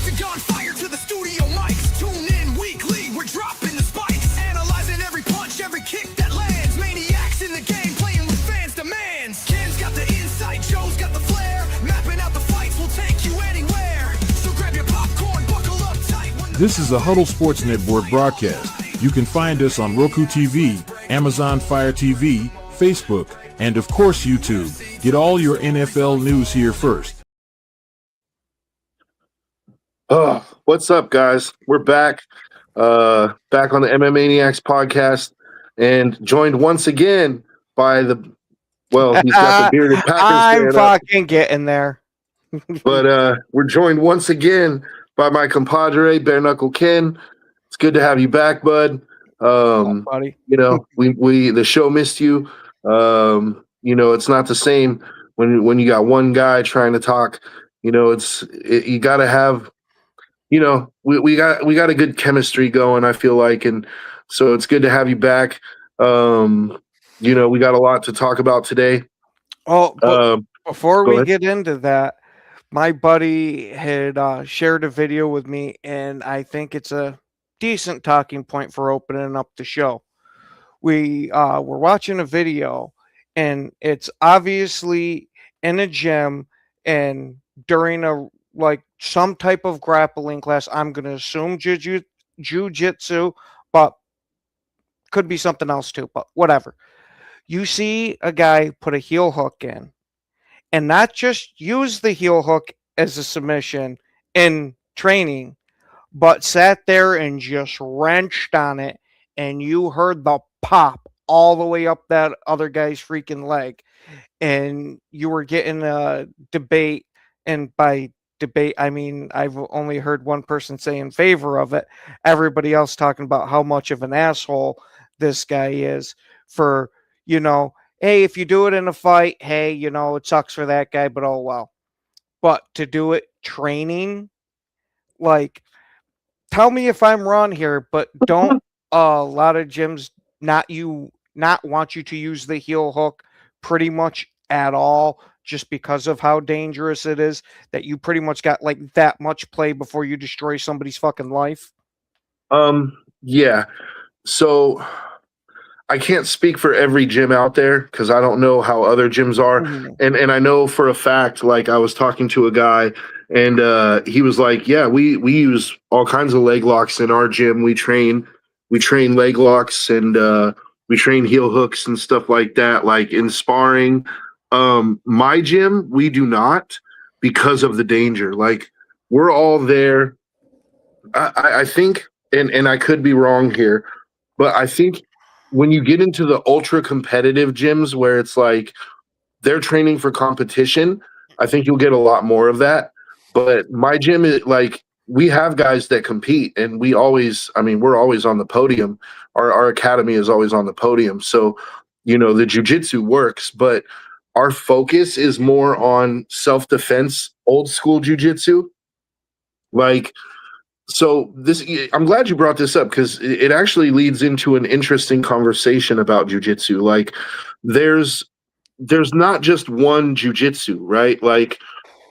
Octagon fire to the studio mics. Tune in weekly, we're dropping the spikes. Analyzing every punch, every kick that lands. Maniacs in the game, playing with fans' demands. Ken's got the insight, Joe's got the flair. Mapping out the fights will take you anywhere. So grab your popcorn, buckle up tight. This is a Huddle Sports Network broadcast. You can find us on Roku TV, Amazon Fire TV, Facebook, and of course YouTube. Get all your NFL news here first. What's up, guys? We're back on the MMAniacs Podcast, and joined once again by he's got the bearded Packers I'm fucking getting there. But we're joined once again by my compadre, Bare Knuckle Ken. It's good to have you back, bud. Buddy. You know, we the show missed you. You know, it's not the same when you got one guy trying to talk. You know, you got to have. You know, we got a good chemistry going, I feel like, and so it's good to have you back. You know, we got a lot to talk about today. Oh, before we ahead. get into that, my buddy had shared a video with me, and I think it's a decent talking point for opening up the show. We were watching a video, and it's obviously in a gym and during some type of grappling class. I'm going to assume jiu-jitsu, but could be something else too, but whatever. You see a guy put a heel hook in and not just use the heel hook as a submission in training, but sat there and just wrenched on it, and you heard the pop all the way up that other guy's freaking leg, and you were getting a debate, and by debate, I mean, I've only heard one person say in favor of it. Everybody else talking about how much of an asshole this guy is for, you know, hey, if you do it in a fight, hey, you know, it sucks for that guy, but oh well. But to do it training, tell me if I'm wrong here, but don't a lot of gyms not want you to use the heel hook pretty much at all, just because of how dangerous it is, that you pretty much got that much play before you destroy somebody's fucking life? Yeah. So I can't speak for every gym out there because I don't know how other gyms are. Mm-hmm. And I know for a fact, I was talking to a guy and he was like, yeah, we use all kinds of leg locks in our gym. We train leg locks and we train heel hooks and stuff like that, like in sparring. My gym, we do not, because of the danger. We're all there. I think, and I could be wrong here, but I think when you get into the ultra competitive gyms where it's they're training for competition, I think you'll get a lot more of that. But my gym is we have guys that compete, and we're always on the podium. Our academy is always on the podium. So, you know, the jiu-jitsu works, but our focus is more on self-defense, old school jiu-jitsu. So I'm glad you brought this up because it actually leads into an interesting conversation about jiu-jitsu. There's not just one jiu-jitsu, right? What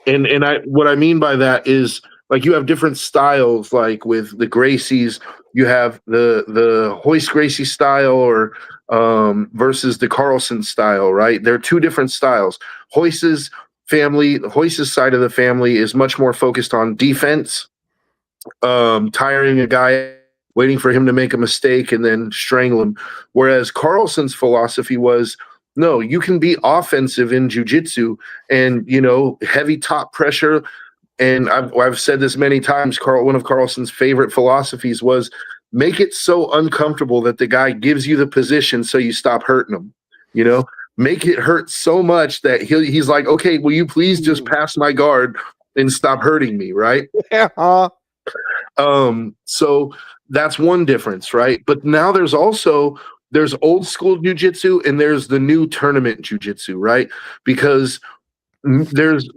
I mean by that is you have different styles. With the Gracies, you have the Hoist Gracie style or versus the Carlson style, right? They're two different styles. Hoist's side of the family is much more focused on defense, tiring a guy, waiting for him to make a mistake and then strangle him. Whereas Carlson's philosophy was, no, you can be offensive in jiu-jitsu and, you know, heavy top pressure. And I've said this many times, one of Carlson's favorite philosophies was make it so uncomfortable that the guy gives you the position so you stop hurting him. You know, make it hurt so much that he's like, okay, will you please just pass my guard and stop hurting me, right? Yeah. So that's one difference, right? But now there's old school jiu-jitsu and there's the new tournament jiu-jitsu, right? Because there's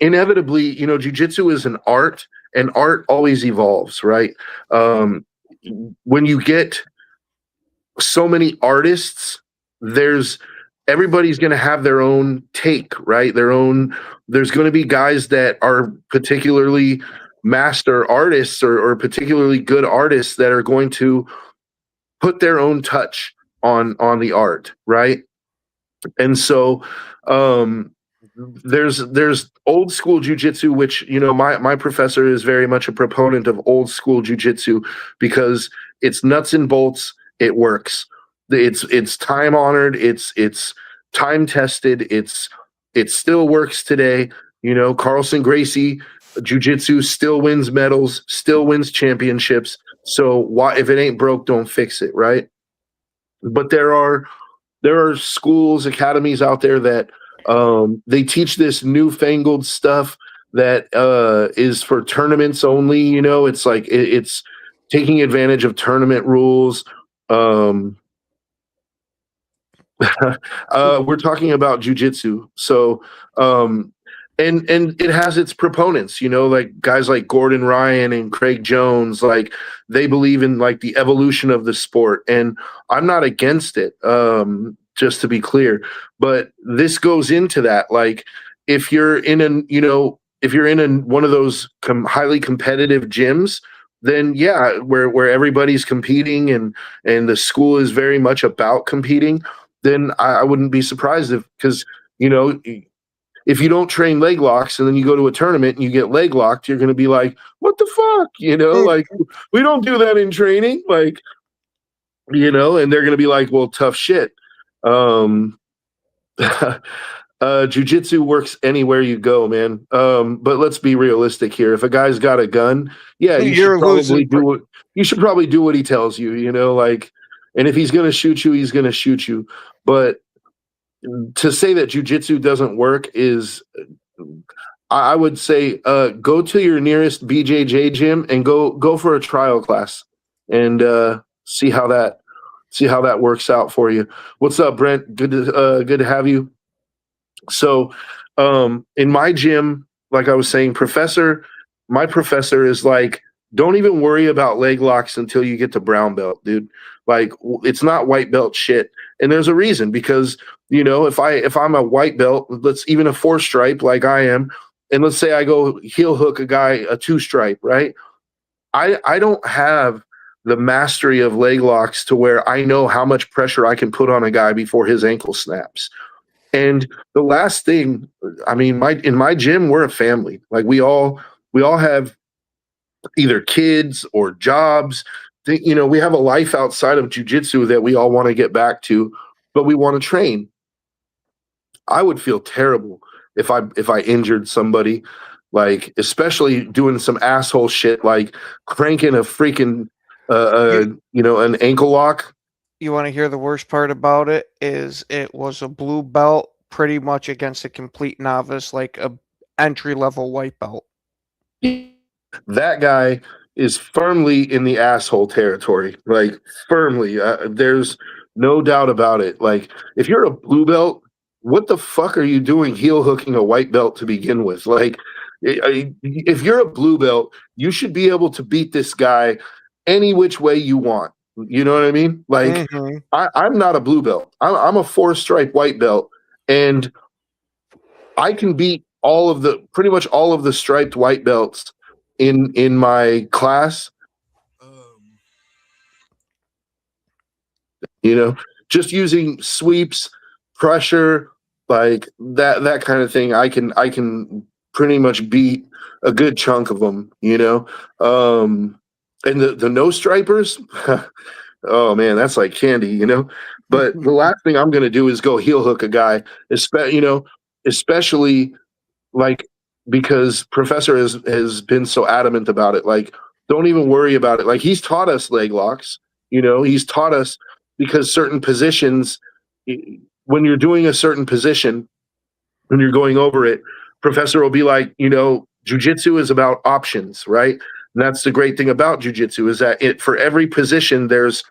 inevitably, you know, jiu-jitsu is an art, and art always evolves, right? When you get so many artists, everybody's going to have their own take, right? There's going to be guys that are particularly master artists or particularly good artists that are going to put their own touch on the art, right? And so there's old school jujitsu, which, you know, my professor is very much a proponent of old school jujitsu because it's nuts and bolts. It works. It's time honored. It's time tested. It still works today. You know, Carlson Gracie jujitsu still wins medals, still wins championships. So why, if it ain't broke, don't fix it, right? But there are schools, academies out there that they teach this newfangled stuff that is for tournaments only. You know, it's like it's taking advantage of tournament rules. We're talking about jujitsu, so and it has its proponents. You know, like guys like Gordon Ryan and Craig Jones. Like they believe in like the evolution of the sport, and I'm not against it. Just to be clear, but this goes into that. Like if you're in one of those highly competitive gyms, then yeah, where everybody's competing and the school is very much about competing, then I wouldn't be surprised because, you know, if you don't train leg locks and then you go to a tournament and you get leg locked, you're going to be like, what the fuck? You know, like we don't do that in training. Like, you know, and they're going to be like, well, tough shit. Jiu-jitsu works anywhere you go, man. But let's be realistic here. If a guy's got a gun, yeah, you should probably do what he tells you, you know, like, and if he's going to shoot you, he's going to shoot you. But to say that jiu-jitsu doesn't work is, I would say, go to your nearest BJJ gym and go for a trial class and see how that works out for you. What's up, Brent? Good to have you. So in my gym, like I was saying, my professor is like, don't even worry about leg locks until you get to brown belt, dude. Like it's not white belt shit. And there's a reason, because, you know, if I'm a white belt, let's even a 4-stripe like I am, and let's say I go heel hook a guy a 2-stripe, right? I don't have the mastery of leg locks to where I know how much pressure I can put on a guy before his ankle snaps. And the last thing, I mean, in my gym, we're a family. Like we all have either kids or jobs. You know, we have a life outside of jiu-jitsu that we all want to get back to, but we want to train. I would feel terrible if I injured somebody, like especially doing some asshole shit like cranking a freaking an ankle lock. You want to hear the worst part about it is it was a blue belt pretty much against a complete novice, like a entry-level white belt. That guy is firmly in the asshole territory, like firmly. There's no doubt about it. Like if you're a blue belt, what the fuck are you doing heel hooking a white belt to begin with? Like if you're a blue belt, you should be able to beat this guy any which way you want. You know what I mean? Like I'm not a blue belt. I'm a 4-stripe white belt, and I can beat pretty much all of the striped white belts in my class. You know, just using sweeps, pressure, like that kind of thing. I can pretty much beat a good chunk of them. You know. And the no stripers, oh man, that's like candy, you know. But the last thing I'm gonna do is go heel hook a guy, especially like because Professor has been so adamant about it. Like, don't even worry about it. Like he's taught us leg locks, you know. He's taught us because certain positions, when you're doing a certain position, when you're going over it, Professor will be like, you know, jiu-jitsu is about options, right? And that's the great thing about jiu-jitsu is that for every position, there's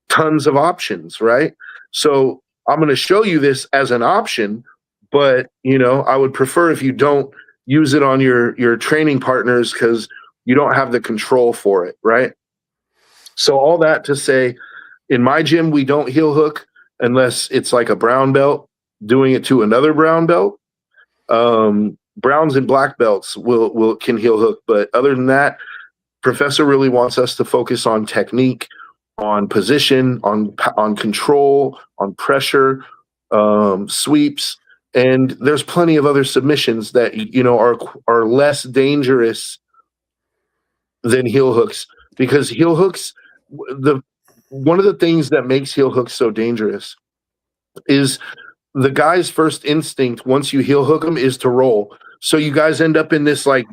tons of options, right? So I'm going to show you this as an option, but, you know, I would prefer if you don't use it on your training partners because you don't have the control for it, right? So all that to say, in my gym, we don't heel hook unless it's like a brown belt doing it to another brown belt. browns and black belts can heel hook, but other than that, Professor really wants us to focus on technique, on position, on control, on pressure, sweeps, and there's plenty of other submissions that are less dangerous than heel hooks, because heel hooks, one of the things that makes heel hooks so dangerous is the guy's first instinct once you heel hook him is to roll. So you guys end up in this like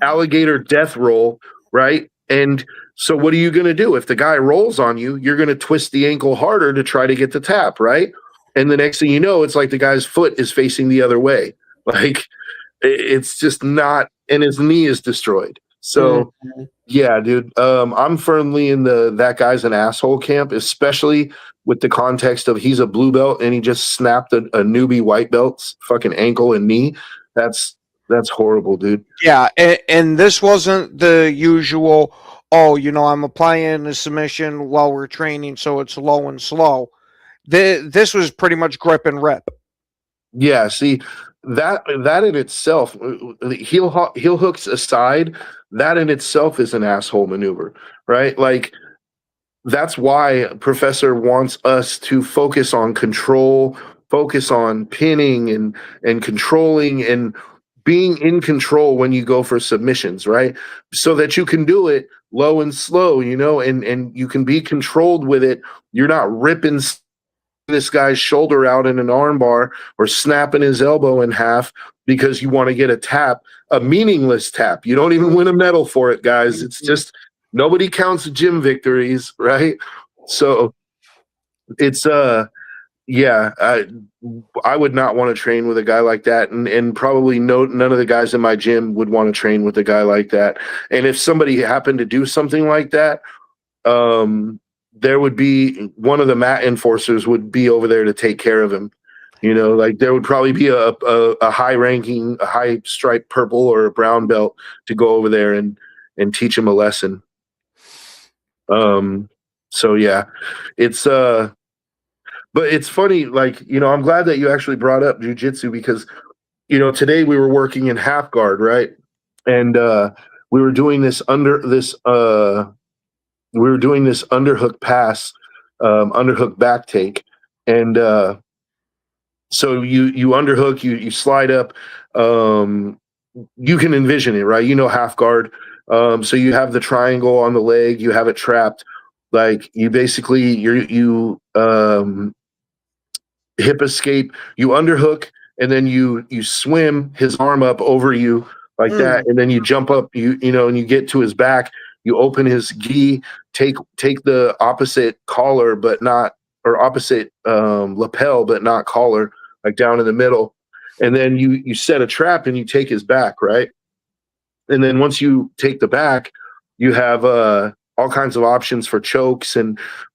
alligator death roll, right? And so what are you going to do? If the guy rolls on you, you're going to twist the ankle harder to try to get the tap, right? And the next thing you know, it's like the guy's foot is facing the other way. Like it's just not, and his knee is destroyed. So yeah, dude, I'm firmly in that guy's an asshole camp, especially with the context of he's a blue belt and he just snapped a newbie white belt's fucking ankle and knee. That's horrible, dude. Yeah, and this wasn't the usual, I'm applying a submission while we're training, so it's low and slow. This was pretty much grip and rip. Yeah, see, that in itself, heel hooks aside, that in itself is an asshole maneuver, right? Like, that's why Professor wants us to focus on control, focus on pinning and controlling and being in control when you go for submissions, right? So that you can do it low and slow, and you can be controlled with it. You're not ripping this guy's shoulder out in an armbar or snapping his elbow in half because you want to get a tap, a meaningless tap. You don't even win a medal for it, guys. It's just nobody counts gym victories, right? So it's yeah, I would not want to train with a guy like that, and probably none of the guys in my gym would want to train with a guy like that. And if somebody happened to do something like that, there would be one of the mat enforcers would be over there to take care of him. Like there would probably be a high ranking, a high stripe purple or a brown belt to go over there and teach him a lesson. So yeah, it's but it's funny, like, I'm glad that you actually brought up jiu-jitsu because, today we were working in half guard, right? And we were doing this underhook pass, underhook back take. And so you underhook, you slide up, you can envision it, right? Half guard. So you have the triangle on the leg, you have it trapped. Like you basically, you hip escape, you underhook, and then you swim his arm up over you like that, and then you jump up, and you get to his back, you open his gi, take the opposite collar, opposite lapel, but not collar, like down in the middle, and then you set a trap and you take his back, right? And then once you take the back, you have all kinds of options for chokes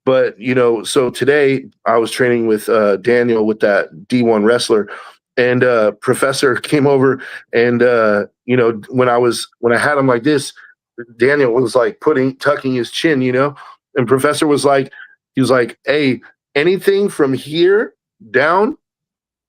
but so today I was training with Daniel with that D1 wrestler, and Professor came over and when I had him like this, Daniel was like tucking his chin, and Professor was like, hey, anything from here down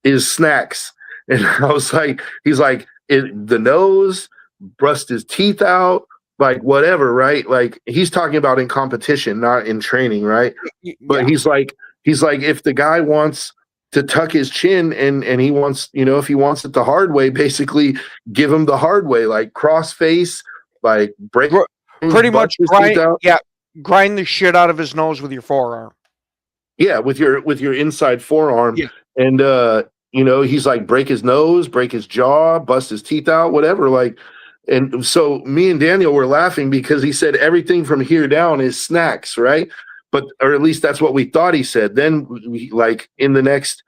is snacks. And I was like, he's like, the nose, brushed his teeth out, like whatever, right? Like he's talking about in competition, not in training, right? But he's like, if the guy wants to tuck his chin and he wants, if he wants it the hard way, basically give him the hard way, like cross face, like break, pretty much grind the shit out of his nose with your forearm. Yeah, with your inside forearm. Yeah. And he's like, break his nose, break his jaw, bust his teeth out, whatever, like. And so me and Daniel were laughing because he said everything from here down is snacks, right? Or at least that's what we thought he said. Then we, like in the next,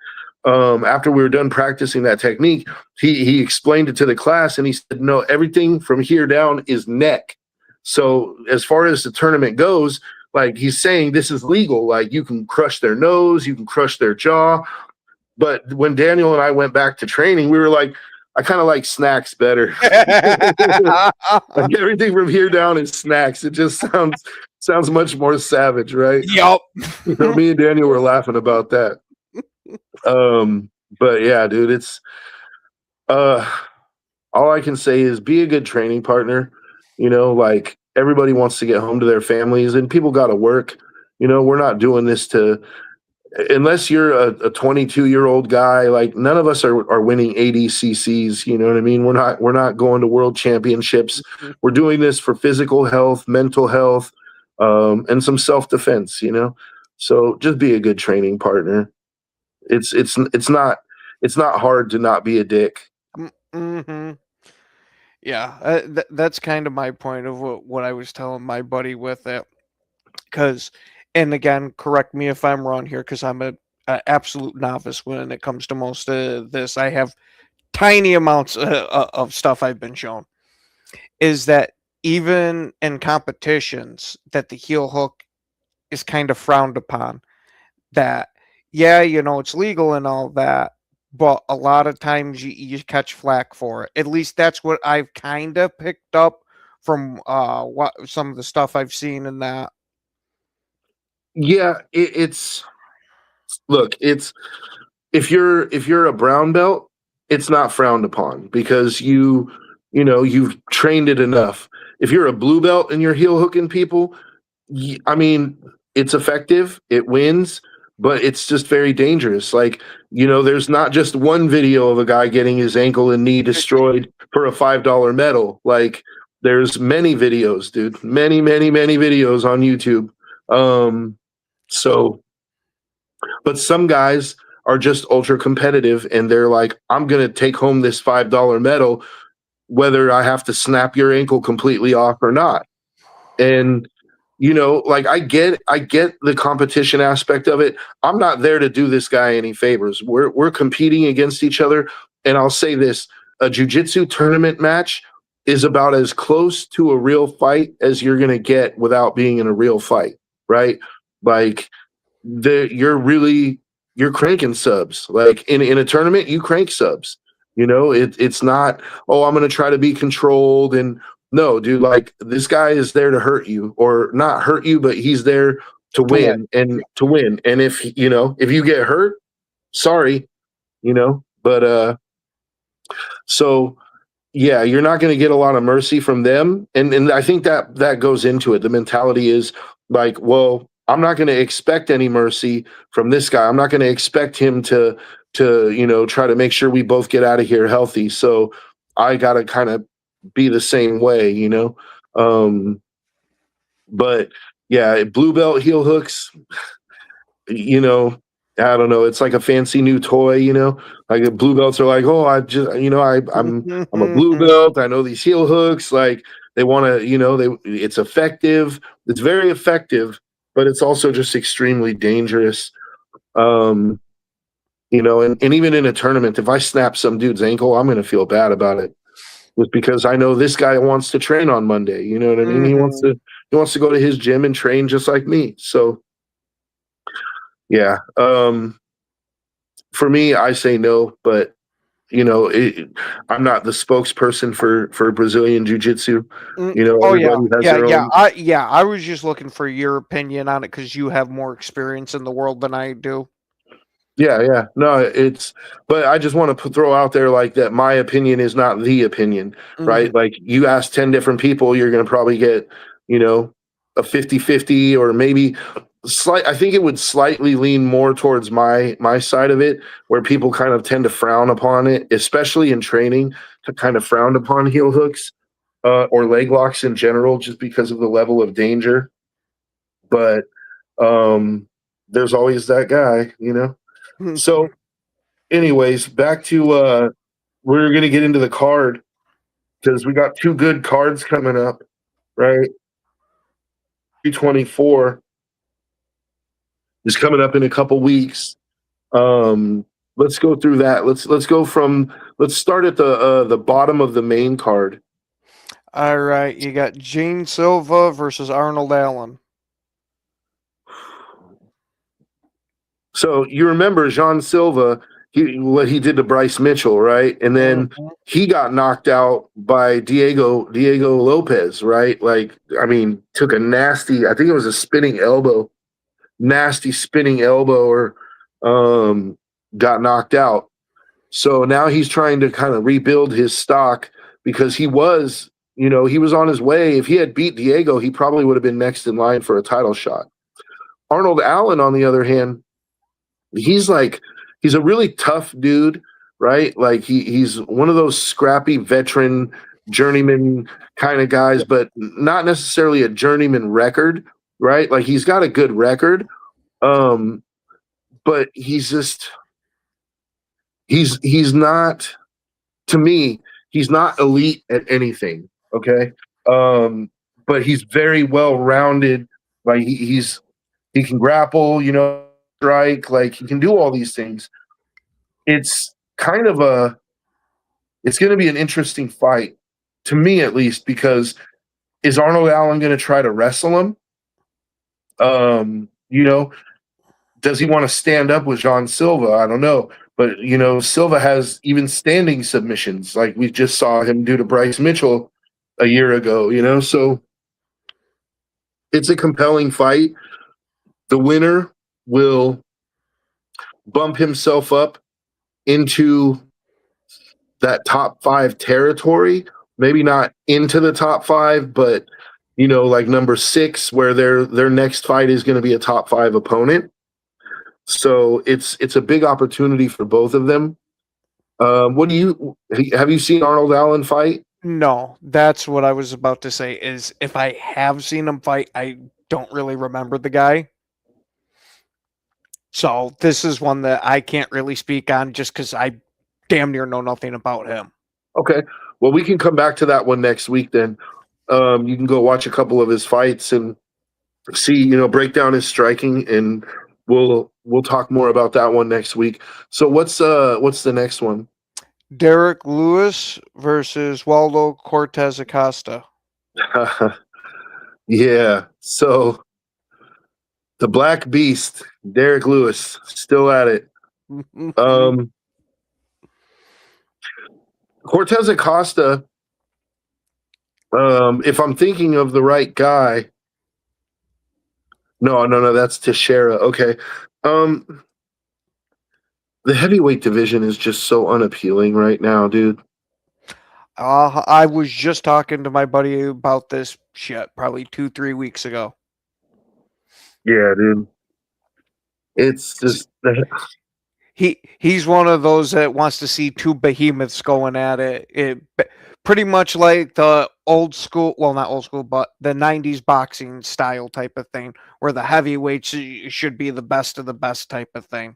after we were done practicing that technique, he explained it to the class and he said, no, everything from here down is neck. So as far as the tournament goes, like he's saying this is legal. Like you can crush their nose, you can crush their jaw. But when Daniel and I went back to training, we were like, I kind of like snacks better. Like everything from here down is snacks. It just sounds much more savage, right? Yep. Me and Daniel were laughing about that. But yeah, dude, it's all I can say is be a good training partner. Like everybody wants to get home to their families, and people got to work. We're not doing this to unless you're a 22-year-old guy. Like none of us are winning ADCCs. You know what I mean? We're not going to world championships. We're doing this for physical health, mental health, and some self-defense. So just be a good training partner. It's not hard to not be a dick. Mm-hmm. Yeah, that's kind of my point of what I was telling my buddy with it. Because, and again, correct me if I'm wrong here, because I'm a absolute novice when it comes to most of this. I have tiny amounts of stuff I've been shown. Is that even in competitions, that the heel hook is kind of frowned upon? That, yeah, it's legal and all that, but a lot of times you catch flack for it. At least that's what I've kind of picked up from what some of the stuff I've seen in that. Yeah, look, it's if you're a brown belt, it's not frowned upon because you've trained it enough. If you're a blue belt and you're heel hooking people, I mean, it's effective, it wins, but it's just very dangerous. Like, there's not just one video of a guy getting his ankle and knee destroyed for a $5 medal. Like, there's many videos, dude. Many, many, many videos on YouTube. But some guys are just ultra competitive and they're like, I'm going to take home this $5 medal, whether I have to snap your ankle completely off or not. And, like I get the competition aspect of it. I'm not there to do this guy any favors. We're competing against each other. And I'll say this, a jiu-jitsu tournament match is about as close to a real fight as you're going to get without being in a real fight, right? Like, you're cranking subs. Like in a tournament, you crank subs. It's not, oh, I'm going to try to be controlled. And no, dude, like this guy is there to hurt you or not hurt you, but he's there to win and to win. And if you get hurt, sorry, but so yeah, you're not going to get a lot of mercy from them. And I think that goes into it. The mentality is like, well, I'm not going to expect any mercy from this guy. I'm not going to expect him to try to make sure we both get out of here healthy. So I got to kind of be the same way, but yeah, blue belt heel hooks, I don't know. It's like a fancy new toy, like blue belts are like, oh, I'm a blue belt. I know these heel hooks. Like they want to, it's effective. It's very effective, but it's also just extremely dangerous. And even in a tournament, if I snap some dude's ankle, I'm going to feel bad about it. Just because I know this guy wants to train on Monday. You know what I mean? Mm-hmm. He wants to go to his gym and train just like me. So yeah. For me, I say no, but I'm not the spokesperson for Brazilian Jiu-Jitsu. Oh yeah, everybody has their own. I was just looking for your opinion on it because you have more experience in the world than I do. Yeah. No, but I just want to throw out there like that. My opinion is not the opinion, right? Like you ask 10 different people, you're going to probably get, a 50-50 or maybe I think it would slightly lean more towards my side of it, where people kind of tend to frown upon it, especially in training, to kind of frown upon heel hooks or leg locks in general, just because of the level of danger. But there's always that guy, So, anyways, back to we're going to get into the card because we got two good cards coming up, right? 324 is coming up in a couple weeks. Let's go through that. Let's start at the bottom of the main card. All right, you got Gene Silva versus Arnold Allen. So you remember Jean Silva, what he did to Bryce Mitchell, right? And then he got knocked out by Diego Lopez, right? Like, I mean, took a nasty, I think it was a spinning elbow, nasty spinning elbow, or got knocked out. So now he's trying to kind of rebuild his stock because he was, he was on his way. If he had beat Diego, he probably would have been next in line for a title shot. Arnold Allen, on the other hand, he's a really tough dude, right? Like he's one of those scrappy veteran journeyman kind of guys, but not necessarily a journeyman record, right? Like he's got a good record. But he's not, to me, he's not elite at anything. Okay. But he's very well rounded. Like he can grapple, strike, like he can do all these things. It's kind of it's going to be an interesting fight, to me at least, because is Arnold Allen going to try to wrestle him? Does he want to stand up with John Silva? I don't know. But, Silva has even standing submissions, like we just saw him do to Bryce Mitchell a year ago, so it's a compelling fight. The winner will bump himself up into that top 5 territory, maybe not into the top 5, but like number 6, where their next fight is going to be a top 5 opponent. So it's a big opportunity for both of them. Have you seen Arnold Allen fight? No, that's what I was about to say, is if I have seen him fight, I don't really remember the guy. So this is one that I can't really speak on just because I damn near know nothing about him. Okay. Well, we can come back to that one next week then. You can go watch a couple of his fights and see, break down his striking, and we'll talk more about that one next week. So what's the next one? Derek Lewis versus Waldo Cortez Acosta. Yeah. So the Black Beast, Derek Lewis, still at it. Cortez Acosta, if I'm thinking of the right guy, no, that's Teixeira. Okay. The heavyweight division is just so unappealing right now, dude. I was just talking to my buddy about this shit probably 2-3 weeks ago. Yeah, dude. It's just he's one of those that wants to see two behemoths going at it. Pretty much like the old school, well, not old school, but the 90s boxing style type of thing, where the heavyweights should be the best of the best type of thing.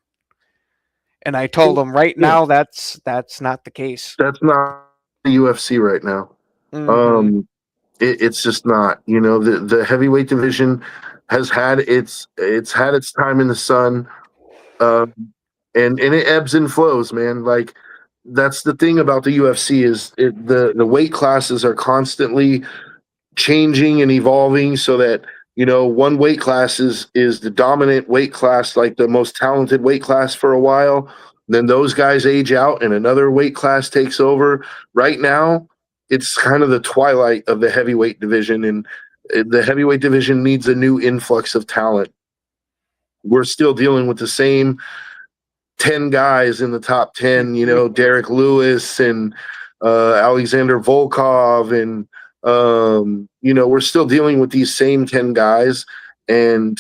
And I told him now that's not the case. That's not the UFC right now. Mm-hmm. It's just not. The heavyweight division has had its time in the sun, and it ebbs and flows, man. Like that's the thing about the UFC is the weight classes are constantly changing and evolving, so that one weight class is the dominant weight class, like the most talented weight class for a while. Then those guys age out and another weight class takes over. Right now, it's kind of the twilight of the heavyweight division, and the heavyweight division needs a new influx of talent. We're still dealing with the same 10 guys in the top 10, Derek Lewis and Alexander Volkov, and we're still dealing with these same 10 guys, and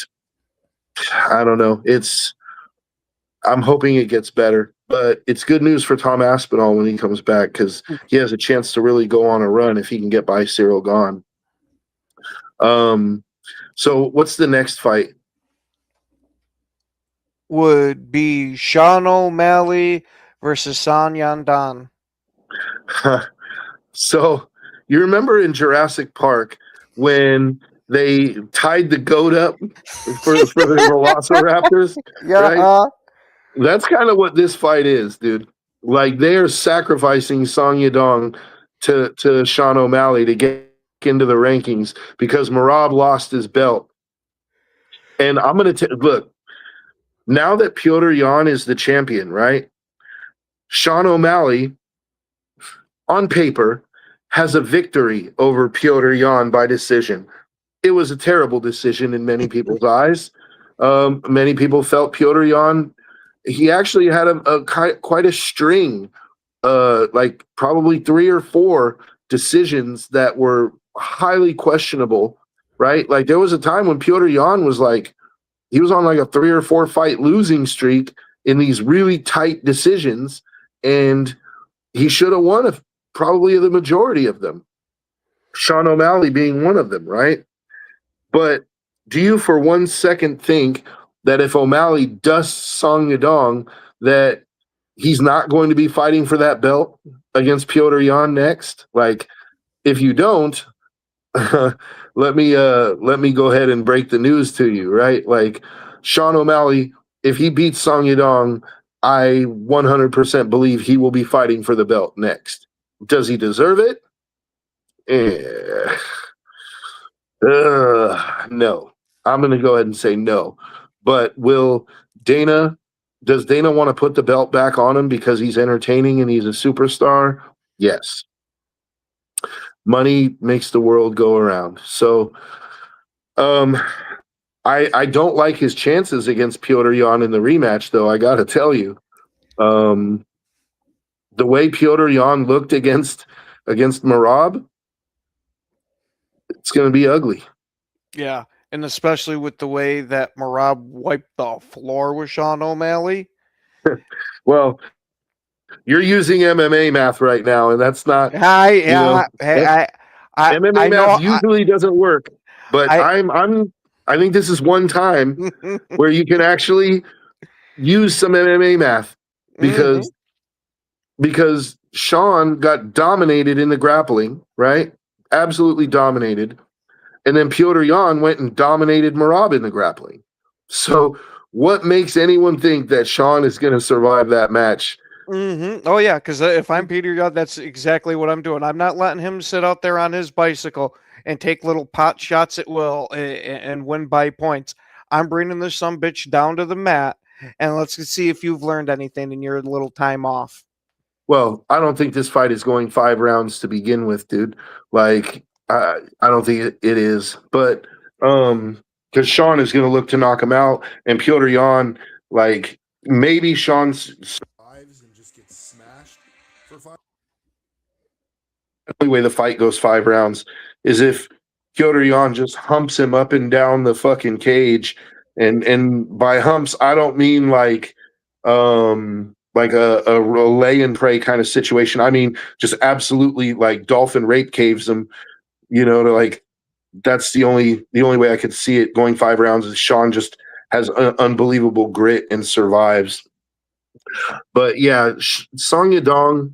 I don't know. I'm hoping it gets better, but it's good news for Tom Aspinall when he comes back, because he has a chance to really go on a run if he can get by Cyril Gahn. So what's the next fight? Would be Sean O'Malley versus San Yandan. So you remember in Jurassic Park when they tied the goat up for the Velociraptors? Yeah. Right? That's kind of what this fight is, dude. Like they are sacrificing Song Yadong to Sean O'Malley to get into the rankings because Merab lost his belt. And I'm going to look, now that Piotr Jan is the champion, right? Sean O'Malley, on paper, has a victory over Piotr Jan by decision. It was a terrible decision in many people's eyes. Many people felt Piotr Jan, he actually had quite a string, like probably 3 or 4 decisions that were highly questionable, right? Like there was a time when Piotr Jan was like, he was on like a 3 or 4 fight losing streak in these really tight decisions, and he should have won probably the majority of them. Sean O'Malley being one of them, right? But do you for 1 second think that if O'Malley dusts Song Yadong, that he's not going to be fighting for that belt against Piotr Jan next? Like, if you don't, let me go ahead and break the news to you, right? Like, Sean O'Malley, if he beats Song Yadong, I 100% believe he will be fighting for the belt next. Does he deserve it? No. I'm going to go ahead and say no. But does Dana want to put the belt back on him because he's entertaining and he's a superstar? Yes. Money makes the world go around. So, I don't like his chances against Piotr Jan in the rematch, though. I got to tell you, the way Piotr Jan looked against Merab, it's going to be ugly. Yeah, and especially with the way that Merab wiped the floor with Sean O'Malley. Well, you're using MMA math right now, and that's not. MMA math usually doesn't work, but I think this is one time where you can actually use some MMA math because Sean got dominated in the grappling, right? Absolutely dominated. And then Piotr Jan went and dominated Merab in the grappling. So what makes anyone think that Sean is going to survive that match? Oh, yeah, because if I'm Peter Jan, that's exactly what I'm doing. I'm not letting him sit out there on his bicycle and take little pot shots at will and win by points. I'm bringing this sumbitch down to the mat, and let's see if you've learned anything in your little time off. Well, I don't think this fight is going 5 rounds to begin with, dude. Like, I don't think it is. But because Sean is going to look to knock him out, and Piotr Jan, like, maybe Sean survives and just gets smashed for 5. The only way the fight goes 5 rounds is if Piotr Jan just humps him up and down the fucking cage. And by humps, I don't mean like a lay and pray kind of situation. I mean, just absolutely like dolphin rape caves him, to like, that's the only way I could see it going 5 rounds is Sean just has unbelievable grit and survives. But yeah, Song Yadong,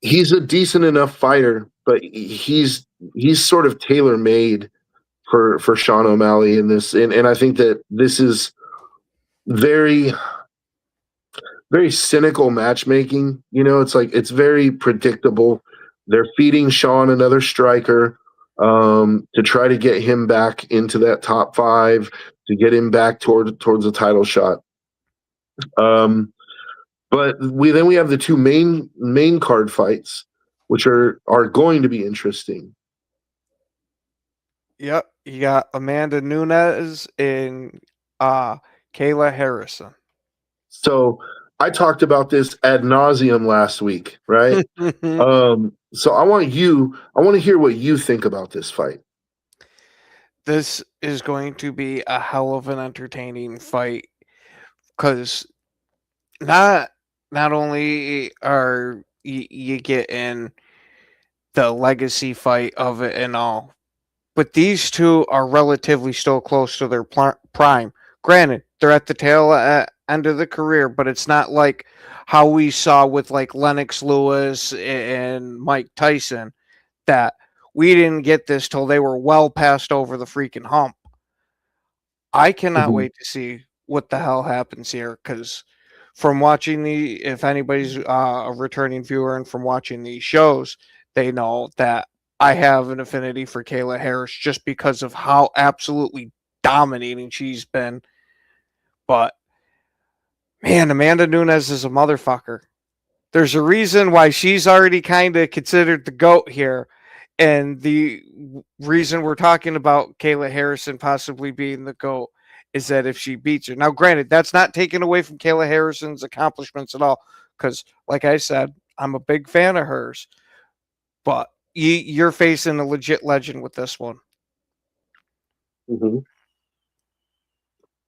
he's a decent enough fighter, but he's sort of tailor-made for Sean O'Malley in this. And I think that this is very, very cynical matchmaking. It's like, it's very predictable. They're feeding Sean another striker to try to get him back into that top 5, to get him back towards a title shot. But we have the 2 main card fights, which are going to be interesting. Yep, you got Amanda Nunes and Kayla Harrison. So I talked about this ad nauseum last week, right? So I want to hear what you think about this fight. This is going to be a hell of an entertaining fight because not only are you getting the legacy fight of it and all, but these two are relatively still close to their prime. Granted, they're at the tail end of the career, but it's not like how we saw with like Lennox Lewis and Mike Tyson, that we didn't get this till they were well past over the freaking hump. I cannot wait to see what the hell happens here, because from watching if anybody's a returning viewer and from watching these shows, they know that I have an affinity for Kayla Harris just because of how absolutely dominating she's been. But man, Amanda Nunes is a motherfucker. There's a reason why she's already kind of considered the GOAT here. And the reason we're talking about Kayla Harrison possibly being the GOAT is that if she beats her. Now, granted, that's not taken away from Kayla Harrison's accomplishments at all. Because, like I said, I'm a big fan of hers. but you're facing a legit legend with this one. Mm-hmm.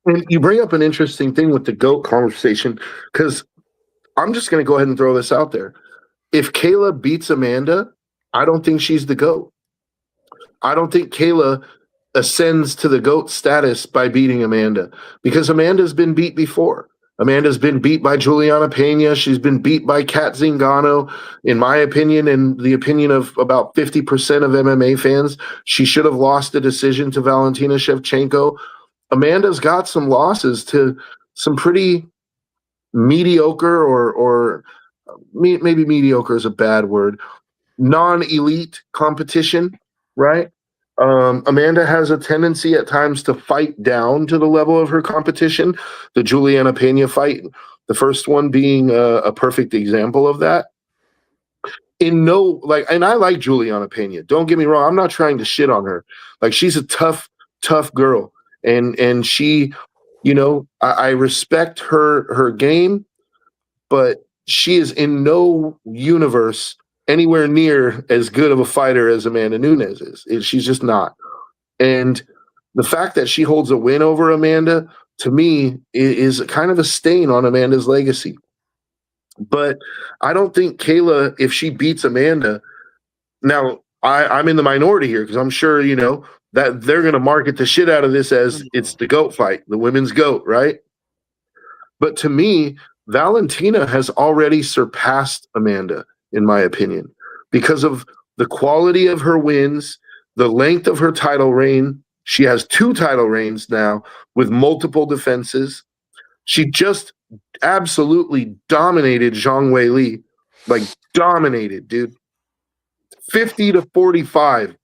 And you bring up an interesting thing with the GOAT conversation, because I'm just going to go ahead and throw this out there. If Kayla beats Amanda, I don't think she's the GOAT. I don't think Kayla ascends to the GOAT status by beating Amanda, because Amanda's been beat before. Amanda's been beat by Juliana Pena. She's been beat by Kat Zingano. In my opinion, and the opinion of about 50% of MMA fans, she should have lost the decision to Valentina Shevchenko. Amanda's got some losses to some pretty mediocre, or maybe mediocre is a bad word, non-elite competition, right? Amanda has a tendency at times to fight down to the level of her competition. The Juliana Pena fight, the first one being a perfect example of that. And I like Juliana Pena. Don't get me wrong. I'm not trying to shit on her. Like, she's a tough girl. And she, I respect her game, but she is in no universe anywhere near as good of a fighter as Amanda Nunes is. She's just not. And the fact that she holds a win over Amanda, to me, is kind of a stain on Amanda's legacy. But I don't think Kayla, if she beats Amanda, now I'm in the minority here, because I'm sure, that they're going to market the shit out of this as it's the GOAT fight, the women's GOAT, right? But to me, Valentina has already surpassed Amanda, in my opinion, because of the quality of her wins, the length of her title reign. She has 2 title reigns now with multiple defenses. She just absolutely dominated Zhang Weili, like dominated, dude. 50-45.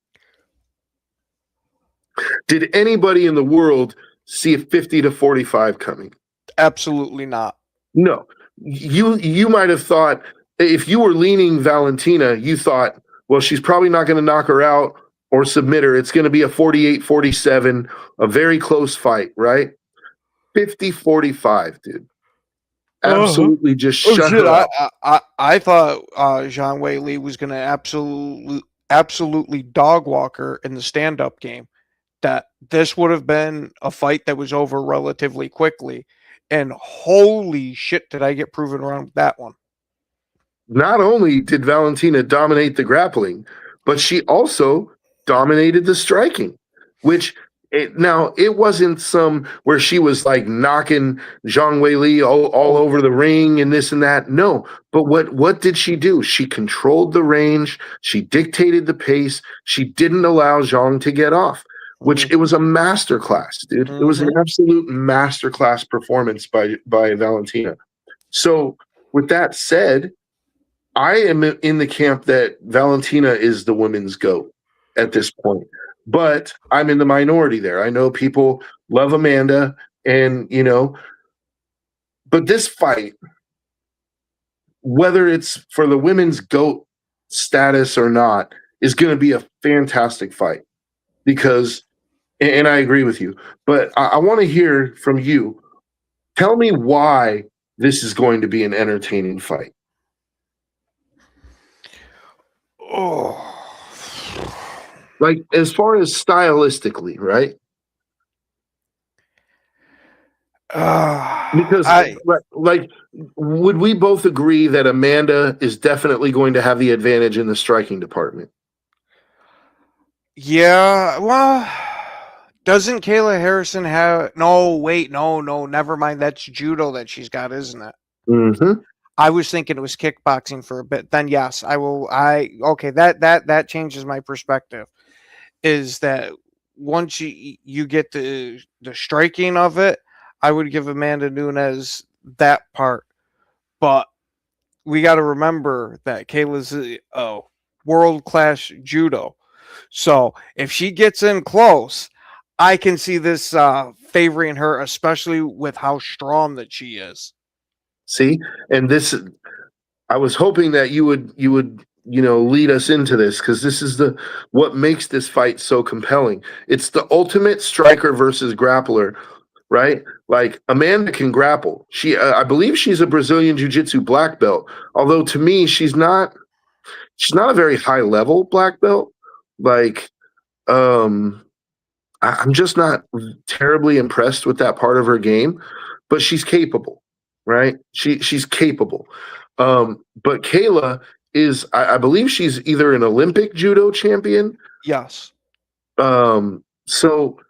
Did anybody in the world see a 50-45 coming? Absolutely not. No. You might have thought, if you were leaning Valentina, you thought, well, she's probably not going to knock her out or submit her. It's going to be a 48-47, a very close fight, right? 50-45, dude. Absolutely just shut her up. I thought Zhang Weili was going to absolutely dog walk her in the stand-up game. That this would have been a fight that was over relatively quickly. And holy shit, did I get proven wrong with that one. Not only did Valentina dominate the grappling, but she also dominated the striking, which it wasn't some where she was like knocking Zhang Weili all over the ring and this and that. No, but what did she do? She controlled the range. She dictated the pace. She didn't allow Zhang to get off, which it was a masterclass, dude. It was an absolute masterclass performance by Valentina. So with that said, I am in the camp that Valentina is the women's GOAT at this point. But I'm in the minority there. I know people love Amanda, and but this fight, whether it's for the women's GOAT status or not, is going to be a fantastic fight. Because, and I agree with you, but I want to hear from you. Tell me why this is going to be an entertaining fight. Oh. Like, as far as stylistically, right? Because, would we both agree that Amanda is definitely going to have the advantage in the striking department? Yeah, well, doesn't Kayla Harrison have... No, never mind. That's judo that she's got, isn't it? Mm-hmm. I was thinking it was kickboxing for a bit. Then yes, okay, that changes my perspective. Is that once you get the striking of it, I would give Amanda Nunes that part. But we got to remember that Kayla's a world-class judo. So if she gets in close, I can see this favoring her, especially with how strong that she is. See, and I was hoping that you would lead us into this, because this is what makes this fight so compelling. It's the ultimate striker versus grappler, right? Like, Amanda can grapple. I believe she's a Brazilian Jiu-Jitsu black belt, although to me she's not she's not a very high level black belt. Like, I'm just not terribly impressed with that part of her game, but she's capable, right? She's capable. But Kayla is, I believe she's either an Olympic judo champion. Yes. So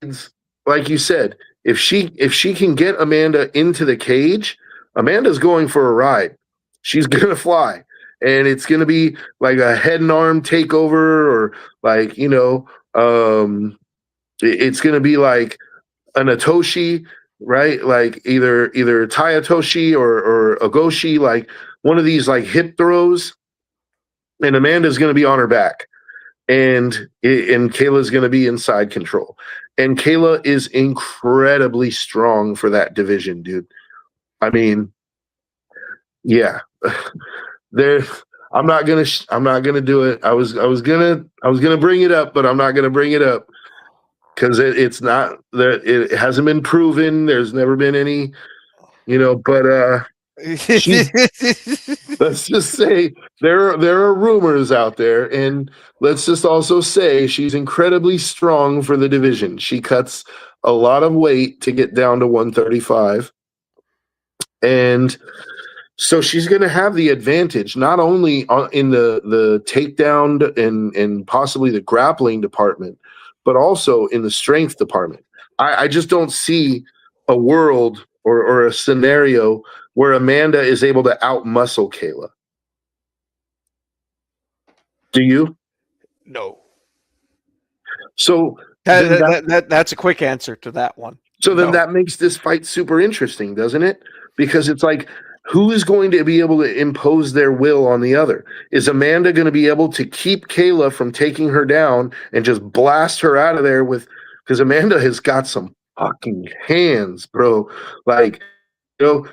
it's like you said, if she can get Amanda into the cage, Amanda's going for a ride. She's gonna fly, and it's gonna be like a head and arm takeover, or like it's gonna be like an Atoshi, right? Like either Tayatoshi or Ogoshi, like one of these like hip throws, and Amanda's gonna be on her back, and Kayla's gonna be inside control. And Kayla is incredibly strong for that division, dude. I mean, yeah. There I'm not gonna do it. I was gonna bring it up, but I'm not gonna bring it up because it's not that it hasn't been proven. There's never been any, but let's just say there are rumors out there, and let's just also say she's incredibly strong for the division. She cuts a lot of weight to get down to 135, and so she's going to have the advantage not only in the takedown and possibly the grappling department, but also in the strength department. I just don't see a world or a scenario where Amanda is able to outmuscle Kayla. Do you? No. So that's a quick answer to that one. So then that makes this fight super interesting, doesn't it? Because it's like, who is going to be able to impose their will on the other? Is Amanda going to be able to keep Kayla from taking her down and just blast her out of there because Amanda has got some fucking hands, bro. Like,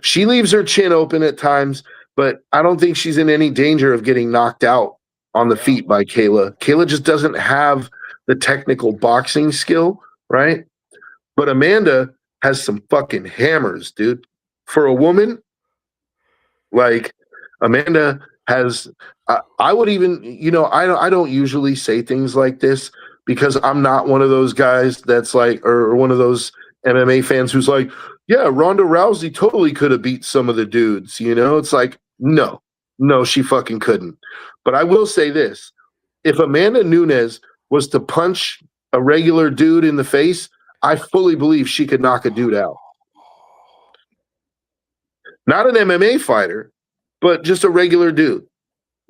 she leaves her chin open at times, but I don't think she's in any danger of getting knocked out on the feet by Kayla. Kayla just doesn't have the technical boxing skill, right? But Amanda has some fucking hammers, dude. For a woman, like Amanda has, I would even, I don't usually say things like this because I'm not one of those guys that's like, or one of those MMA fans who's like, yeah, Ronda Rousey totally could have beat some of the dudes, It's like, no, she fucking couldn't. But I will say this. If Amanda Nunes was to punch a regular dude in the face, I fully believe she could knock a dude out. Not an MMA fighter, but just a regular dude,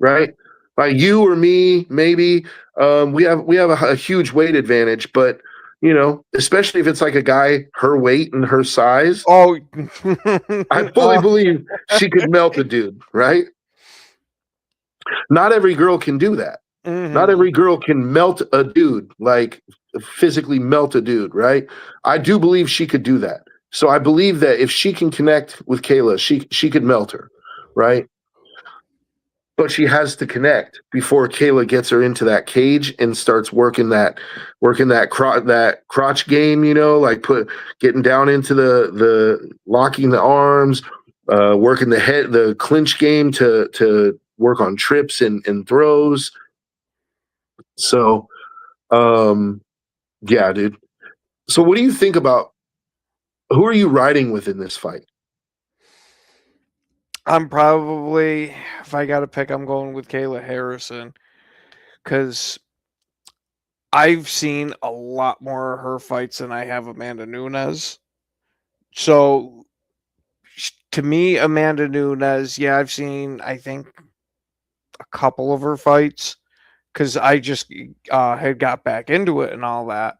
right? Like you or me, maybe. We have a huge weight advantage, but especially if it's like a guy her weight and her size. Oh, I fully believe she could melt a dude, right? Not every girl can do that. Mm-hmm. Not every girl can melt a dude, like physically melt a dude, right? I do believe she could do that. So I believe that if she can connect with Kayla, she could melt her, right? But she has to connect before Kayla gets her into that cage and starts working that crotch game, like getting down into the locking the arms, working the clinch game to work on trips and throws. So, yeah, dude. So what do you think about? Who are you riding with in this fight? I'm probably, if I got to pick, I'm going with Kayla Harrison because I've seen a lot more of her fights than I have Amanda Nunes. So to me, Amanda Nunes, yeah, I've seen, I think, a couple of her fights because I just had got back into it and all that.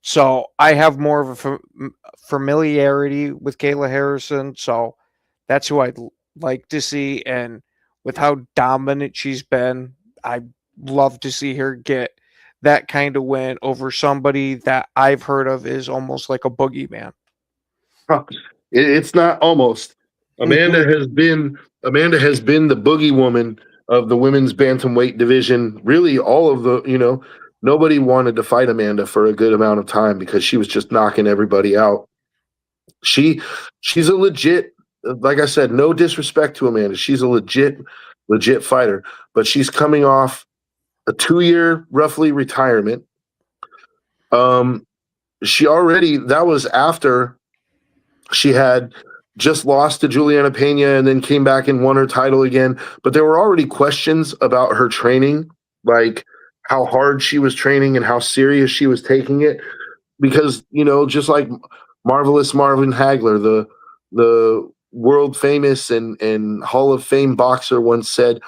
So I have more of a familiarity with Kayla Harrison. So that's who I'd like to see. And with how dominant she's been, I'd love to see her get that kind of win over somebody that I've heard of is almost like a boogeyman. It's not almost. Amanda has been the boogie woman of the women's bantamweight division. Really, all of the, nobody wanted to fight Amanda for a good amount of time because she was just knocking everybody out. She's a legit, like I said, no disrespect to Amanda. She's a legit legit fighter. But she's coming off a 2-year roughly retirement. That was after she had just lost to Juliana Pena and then came back and won her title again. But there were already questions about her training, like how hard she was training and how serious she was taking it. Because, just like Marvelous Marvin Hagler, the world famous and Hall of Fame boxer once said,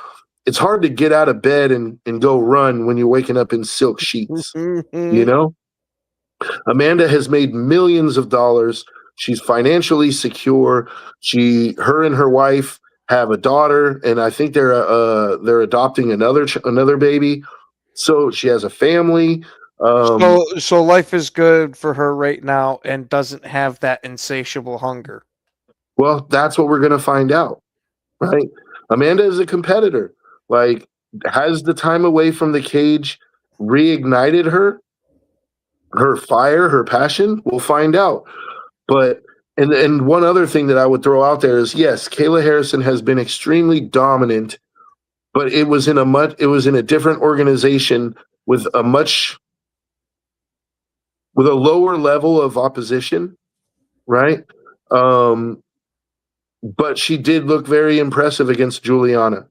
it's hard to get out of bed and go run when you're waking up in silk sheets. Amanda has made millions of dollars. She's financially secure. Her and her wife have a daughter, and I think they're adopting another baby. So she has a family. So life is good for her right now and doesn't have that insatiable hunger. Well, that's what we're going to find out, right? Amanda is a competitor. Like, has the time away from the cage reignited her fire, her passion? We'll find out. But and one other thing that I would throw out there is, yes, Kayla Harrison has been extremely dominant, but it was in a different organization with a lower level of opposition, right? But she did look very impressive against Juliana.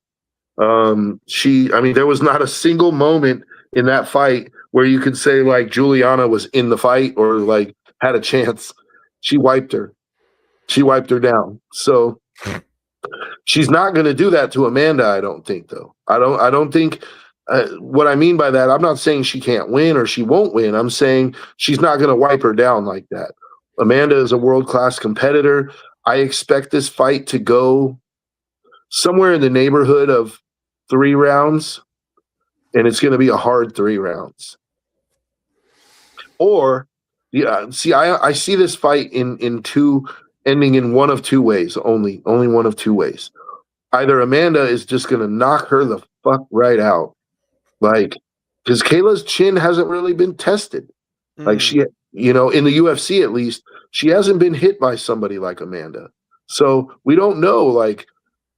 There was not a single moment in that fight where you could say like Juliana was in the fight or like had a chance. She wiped her. She wiped her down. So she's not going to do that to Amanda, I don't think, though. I don't think what I mean by that, I'm not saying she can't win or she won't win. I'm saying she's not going to wipe her down like that. Amanda is a world-class competitor. I expect this fight to go somewhere in the neighborhood of 3 rounds, and it's going to be a hard 3 rounds. Or, I see this fight ending in one of 2 ways, only one of 2 ways. Either Amanda is just going to knock her the fuck right out, like, because Kayla's chin hasn't really been tested. Like she, in the UFC at least, she hasn't been hit by somebody like Amanda. So we don't know, like,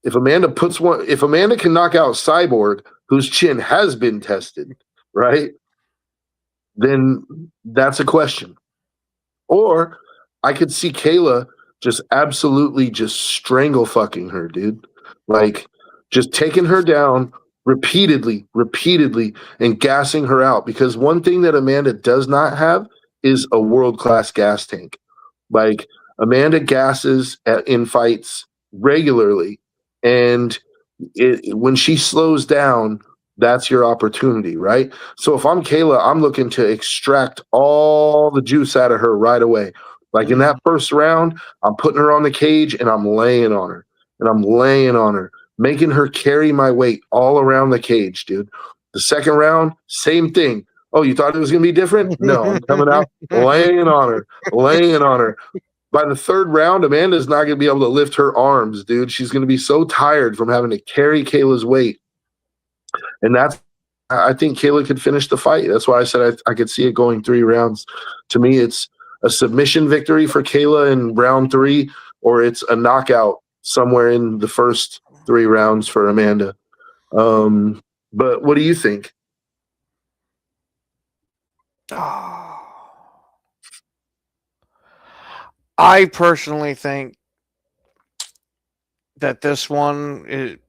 if Amanda can knock out Cyborg, whose chin has been tested, right? Then that's a question. Or I could see Kayla just absolutely just strangle fucking her, dude. Like, just taking her down repeatedly, and gassing her out. Because one thing that Amanda does not have is a world-class gas tank. Like, Amanda gasses in fights regularly. And when she slows down, that's your opportunity, right? So if I'm Kayla, I'm looking to extract all the juice out of her right away. Like in that first round, I'm putting her on the cage and I'm laying on her, making her carry my weight all around the cage, dude. The second round, same thing. Oh, you thought it was going to be different? No, I'm coming out laying on her. By the third round, Amanda's not going to be able to lift her arms, dude. She's going to be so tired from having to carry Kayla's weight. And I think Kayla could finish the fight. That's why I said I could see it going 3 rounds. To me, it's a submission victory for Kayla in round 3, or it's a knockout somewhere in the first 3 rounds for Amanda. But what do you think? I personally think that this one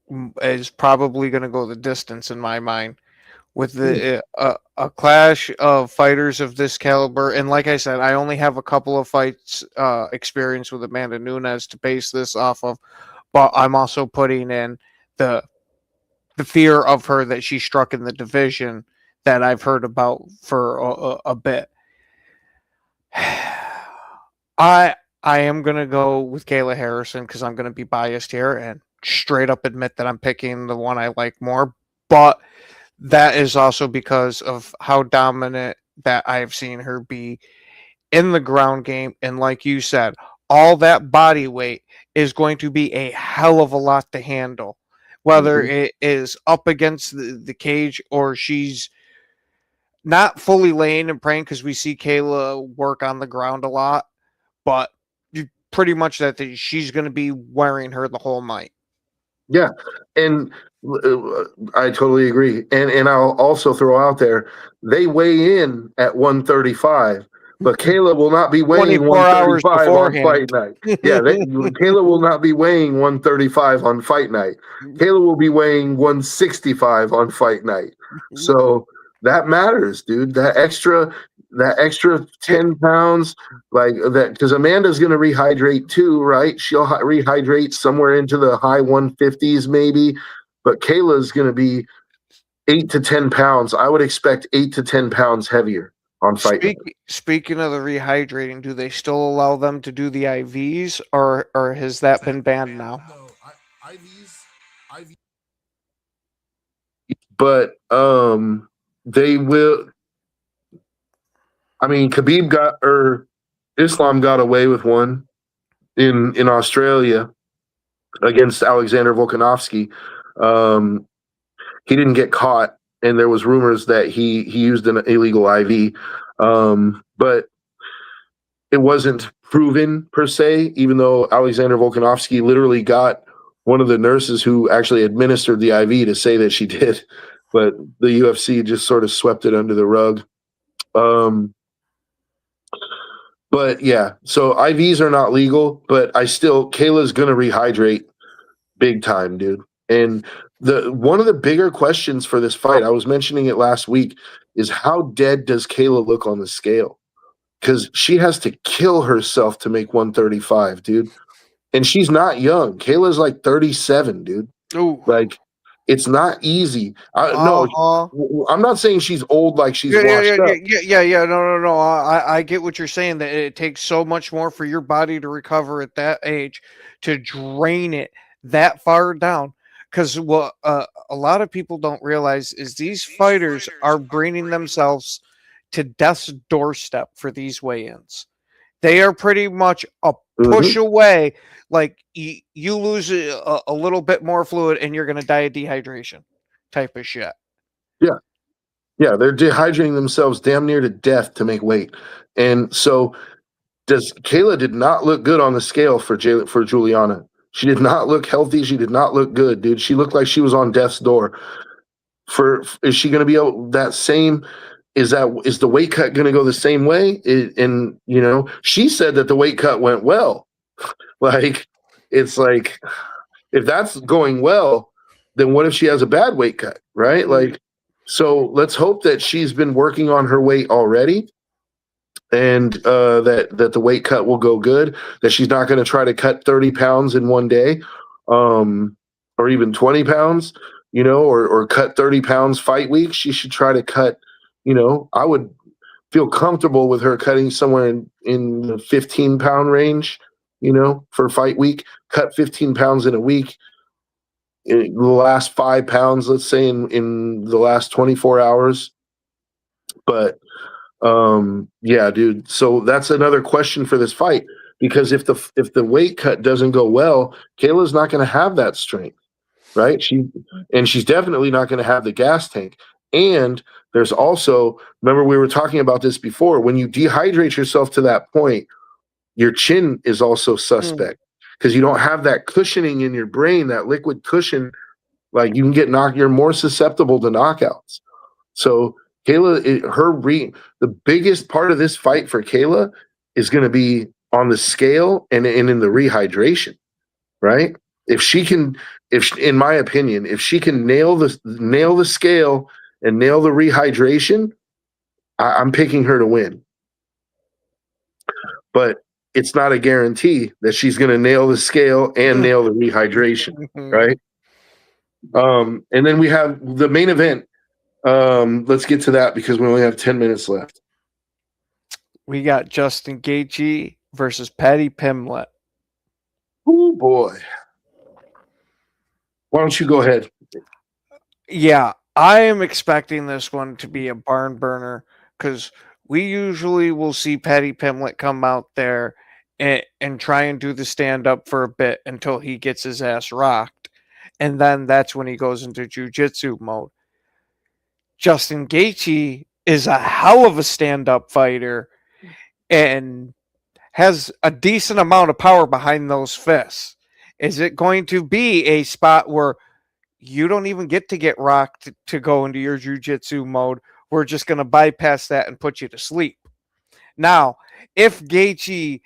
is probably going to go the distance in my mind with a clash of fighters of this caliber. And like I said, I only have a couple of fights experience with Amanda Nunes to base this off of, but I'm also putting in the fear of her that she struck in the division that I've heard about for a bit. I am going to go with Kayla Harrison because I'm going to be biased here and straight up admit that I'm picking the one I like more. But that is also because of how dominant that I've seen her be in the ground game. And like you said, all that body weight is going to be a hell of a lot to handle, whether it is up against the cage or she's not fully laying and praying, because we see Kayla work on the ground a lot, but pretty much that she's going to be wearing her the whole night. Yeah, and I totally agree. And I'll also throw out there, they weigh in at 135, but Kayla will not be weighing 24 hours 135 on fight beforehand. night. Yeah, Kayla will not be weighing 135 on fight night. Kayla will be weighing 165 on fight night. So that matters, dude. That extra 10 pounds, like that, because Amanda's going to rehydrate too, right? She'll rehydrate somewhere into the high 150s, maybe. But Kayla's going to be 8 to 10 pounds. I would expect 8 to 10 pounds heavier on fight night. Speaking of the rehydrating, do they still allow them to do the IVs, or has that been banned now? But they will. I mean, Islam got away with one in Australia against Alexander Volkanovski. He didn't get caught, and there was rumors that he used an illegal IV, but it wasn't proven per se. Even though Alexander Volkanovski literally got one of the nurses who actually administered the IV to say that she did, but the UFC just sort of swept it under the rug. But yeah, so IVs are not legal, but Kayla's gonna rehydrate big time, dude. And one of the bigger questions for this fight, I was mentioning it last week, is how dead does Kayla look on the scale? Because she has to kill herself to make 135, dude. And she's not young. Kayla's like 37, dude. Ooh. Like, it's not easy. No, I'm not saying she's old, like she's washed up. No. I get what you're saying, that it takes so much more for your body to recover at that age, to drain it that far down. Because what a lot of people don't realize is these fighters are bringing themselves to death's doorstep for these weigh-ins. They are pretty much a push away. Like you lose a little bit more fluid and you're going to die of dehydration type of shit. Yeah. Yeah, they're dehydrating themselves damn near to death to make weight. And so Kayla did not look good on the scale for Juliana. She did not look healthy. She did not look good, dude. She looked like she was on death's door. Is she going to be able that same? Is the weight cut going to go the same way? And she said that the weight cut went well. Like, it's like, if that's going well, then what if she has a bad weight cut, right? Like, so let's hope that she's been working on her weight already, and that the weight cut will go good, that she's not going to try to cut 30 pounds in one day, or even 20 pounds, or cut 30 pounds fight week. She should try to cut, I would feel comfortable with her cutting somewhere in the 15-pound range, for fight week. Cut 15 pounds in a week. In the last 5 pounds, let's say, in the last 24 hours. But yeah, dude. So that's another question for this fight, because if the weight cut doesn't go well, Kayla's not going to have that strength, right? She's definitely not going to have the gas tank. And there's also, remember we were talking about this before, when you dehydrate yourself to that point, your chin is also suspect, because you don't have that cushioning in your brain, that liquid cushion. Like, you can get knocked, you're more susceptible to knockouts. So Kayla, the biggest part of this fight for Kayla is going to be on the scale and in the rehydration, right? In my opinion, if she can nail the scale and nail the rehydration, I'm picking her to win. But it's not a guarantee that she's going to nail the scale and nail the rehydration, right? And then we have the main event. Let's get to that because we only have 10 minutes left. We got Justin Gaethje versus Paddy Pimblett. Oh boy. Why don't you go ahead? Yeah, I am expecting this one to be a barn burner, because we usually will see Paddy Pimblett come out there and try and do the stand-up for a bit until he gets his ass rocked. And then that's when he goes into jiu-jitsu mode. Justin Gaethje is a hell of a stand-up fighter and has a decent amount of power behind those fists. Is it going to be a spot where you don't even get to get rocked to go into your jiu-jitsu mode? We're just going to bypass that and put you to sleep. Now, if Gaethje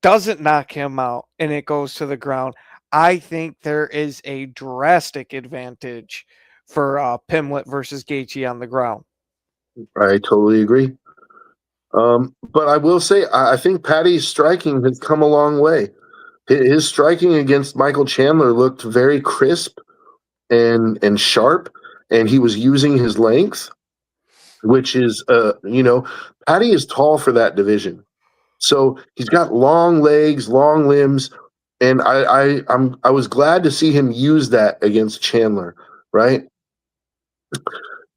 doesn't knock him out and it goes to the ground, I think there is a drastic advantage for Pimlet versus Gaethje on the ground. I totally agree. But I will say, I think Patty's striking has come a long way. His striking against Michael Chandler looked very crisp and sharp, and he was using his length, which is, Patty is tall for that division. So he's got long legs, long limbs, and I was glad to see him use that against Chandler, right?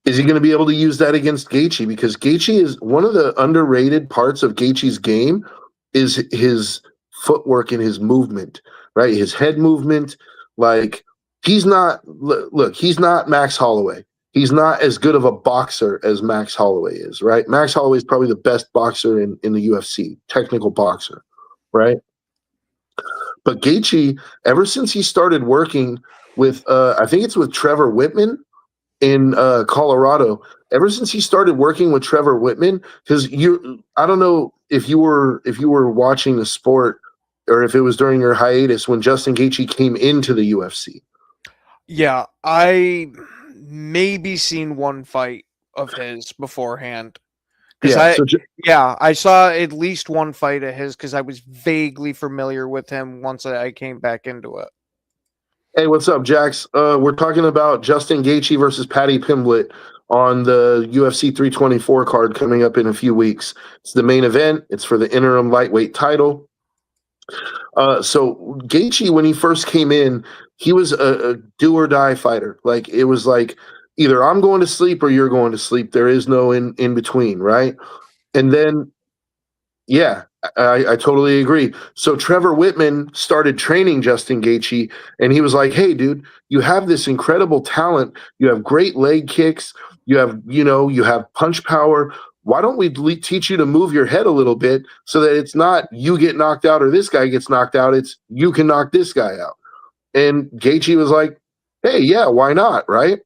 Is he going to be able to use that against Gaethje? Because Gaethje is one of the underrated parts of Gaethje's game is his footwork and his movement, right? His head movement. Like, he's not Max Holloway. He's not as good of a boxer as Max Holloway is, right? Max Holloway is probably the best boxer in the UFC, technical boxer, right? But Gaethje, ever since he started working with, I think it's with Trevor Whitman in Colorado, ever since he started working with Trevor Whitman, because I don't know if you were watching the sport or if it was during your hiatus when Justin Gaethje came into the UFC. Yeah, I maybe seen one fight of his beforehand. I saw at least one fight of his because I was vaguely familiar with him once I came back into it. Hey, what's up, Jax? We're talking about Justin Gaethje versus Paddy Pimblett on the UFC 324 card coming up in a few weeks. It's the main event. It's for the interim lightweight title. So Gaethje, when he first came in, he was a do or die fighter. Like, it was like, either I'm going to sleep or you're going to sleep. There is no in between, right? And then, yeah, I totally agree. So Trevor Whitman started training Justin Gaethje, and he was like, hey, dude, you have this incredible talent. You have great leg kicks. You have punch power. Why don't we teach you to move your head a little bit so that it's not you get knocked out or this guy gets knocked out. It's you can knock this guy out. And Gaethje was like, hey, yeah, why not, right?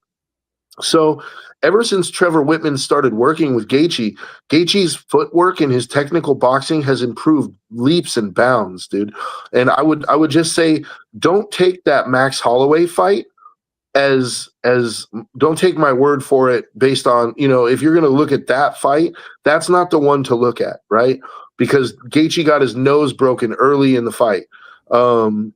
So ever since Trevor Whitman started working with Gaethje, Gaethje's footwork and his technical boxing has improved leaps and bounds, dude. And I would just say, don't take that Max Holloway fight as don't take my word for it based on, if you're going to look at that fight, that's not the one to look at, right? Because Gaethje got his nose broken early in the fight. And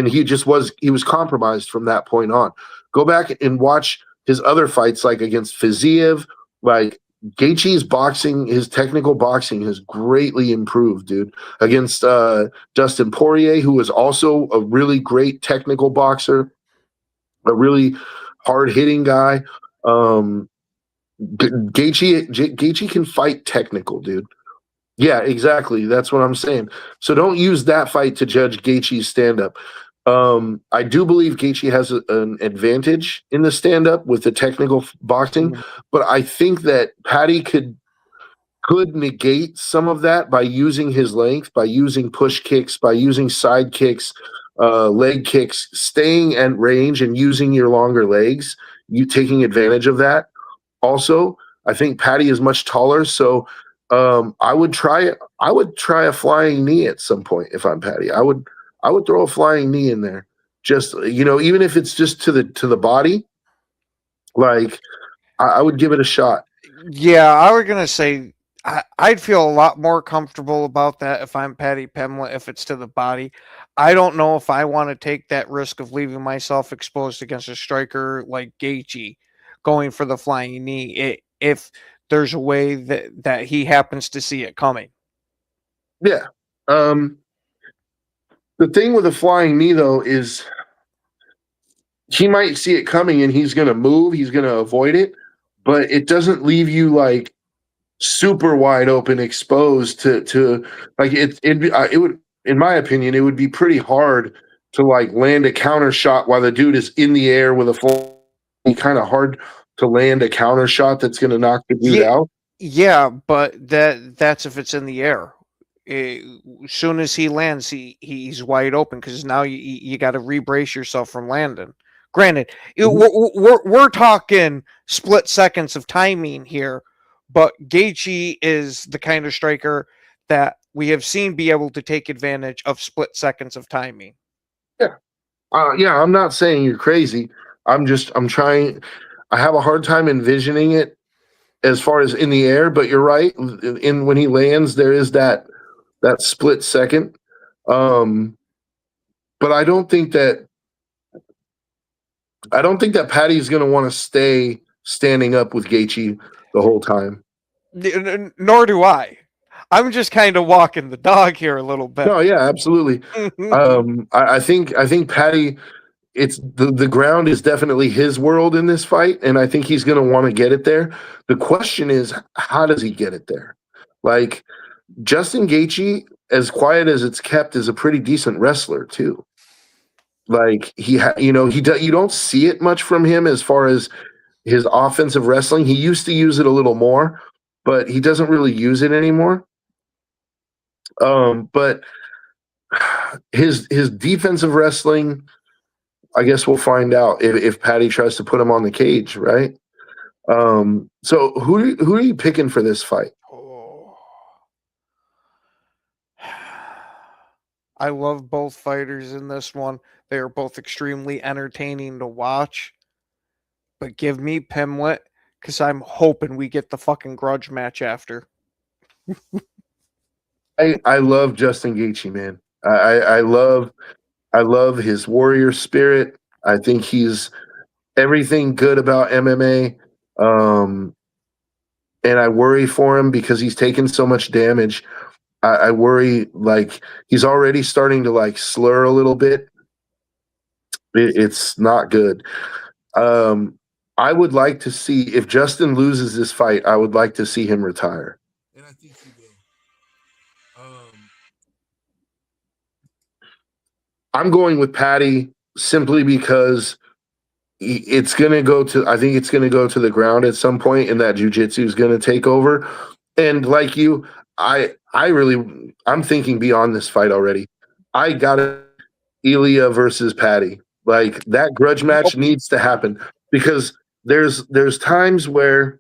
he was compromised from that point on. Go back and watch his other fights, like against Fiziev. Like, Gaethje's boxing, his technical boxing has greatly improved, dude. Against Dustin Poirier, who was also a really great technical boxer, a really hard-hitting guy. Gaethje can fight technical, dude. Yeah, exactly. That's what I'm saying. So don't use that fight to judge Gaethje's stand-up. I do believe Gaethje has an advantage in the stand-up with the technical boxing, but I think that Paddy could negate some of that by using his length, by using push kicks, by using side kicks, leg kicks, staying at range and using your longer legs, you taking advantage of that. Also, I think Paddy is much taller, so I would try a flying knee at some point if I'm Paddy. I would throw a flying knee in there. Just, even if it's just to the body, like, I would give it a shot. Yeah, I was going to say I'd feel a lot more comfortable about that if I'm Paddy Pimblett, if it's to the body. I don't know if I want to take that risk of leaving myself exposed against a striker like Gaethje going for the flying knee if there's a way that he happens to see it coming. Yeah. The thing with a flying knee, though, is he might see it coming and he's going to move. He's going to avoid it, but it doesn't leave you like super wide open, exposed to like it would, in my opinion, it would be pretty hard to like land a counter shot while the dude is in the air with a full. Kind of hard to land a counter shot that's going to knock the dude out. Yeah, but that's if it's in the air. As soon as he lands, he's wide open because now you got to re-brace yourself from landing. Granted, we're talking split seconds of timing here, but Gaethje is the kind of striker that we have seen be able to take advantage of split seconds of timing. Yeah. Yeah, I'm not saying you're crazy. I'm trying. I have a hard time envisioning it as far as in the air, but you're right. When he lands, there is that split second. But I don't think that Patty's going to want to stay standing up with Gaethje the whole time. Nor do I. I'm just kind of walking the dog here a little bit. No, yeah, absolutely. I think Patty, it's the ground is definitely his world in this fight, and I think he's going to want to get it there. The question is, how does he get it there? Like, Justin Gaethje, as quiet as it's kept, is a pretty decent wrestler too. Like you don't see it much from him as far as his offensive wrestling. He used to use it a little more, but he doesn't really use it anymore. But his defensive wrestling, I guess we'll find out if Patty tries to put him on the cage, right? So who are you picking for this fight? I love both fighters in this one. They are both extremely entertaining to watch. But give me Pimlet, because I'm hoping we get the fucking grudge match after. I love Justin Gaethje, man. I love his warrior spirit. I think he's everything good about MMA. And I worry for him because he's taken so much damage. I worry, like, he's already starting to like slur a little bit. It's not good. I would like to see, if Justin loses this fight, I would like to see him retire. And I think he will. I'm going with Patty simply because it's going to go to, I think it's going to go to the ground at some point, and that jiu-jitsu is going to take over. And like you, I'm thinking beyond this fight already. I got Ilya versus Patty. Like, that grudge match needs to happen, because there's times where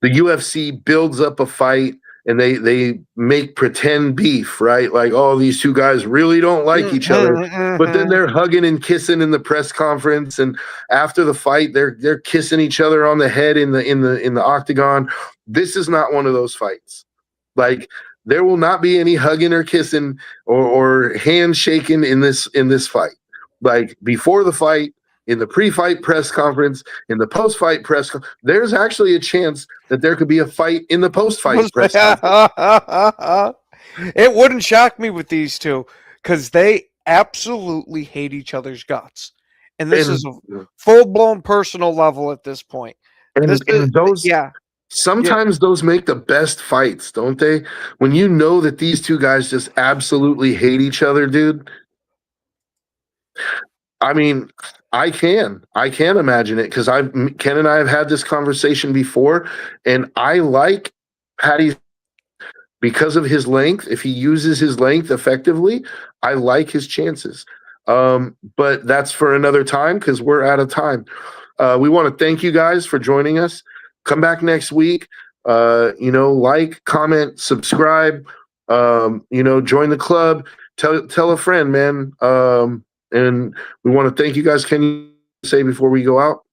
the UFC builds up a fight and they make pretend beef, right? Like, oh, these two guys really don't like each other, but then they're hugging and kissing in the press conference, and after the fight, they're kissing each other on the head in the octagon. This is not one of those fights. Like, there will not be any hugging or kissing or handshaking in this fight. Like, before the fight, in the pre-fight press conference, in the post-fight press conference, there's actually a chance that there could be a fight in the post-fight press conference. It wouldn't shock me with these two, because they absolutely hate each other's guts. And this is a full-blown personal level at this point. Sometimes those make the best fights, don't they? When you know that these two guys just absolutely hate each other, dude. I mean, I can imagine it, because Ken and I have had this conversation before, and I like Patty because of his length. If he uses his length effectively, I like his chances. But that's for another time, because we're out of time. We want to thank you guys for joining us. Come back next week. Like, comment, subscribe. Join the club. Tell a friend, man. And we want to thank you guys. Can you say before we go out?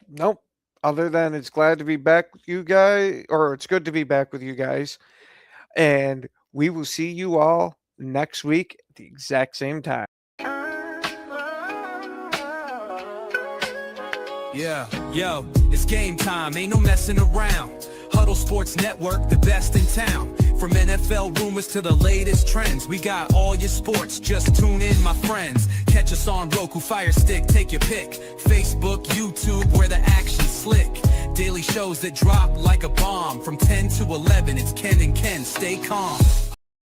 Nope. Other than it's glad to be back with you guys, or it's good to be back with you guys. And we will see you all next week at the exact same time. Yeah, yo, it's game time, ain't no messing around. Huddle Sports Network, the best in town. From NFL rumors to the latest trends, we got all your sports, just tune in, my friends. Catch us on Roku, Fire Stick, take your pick. Facebook, YouTube, where the action's slick. Daily shows that drop like a bomb. From 10 to 11, it's Ken and Ken, stay calm.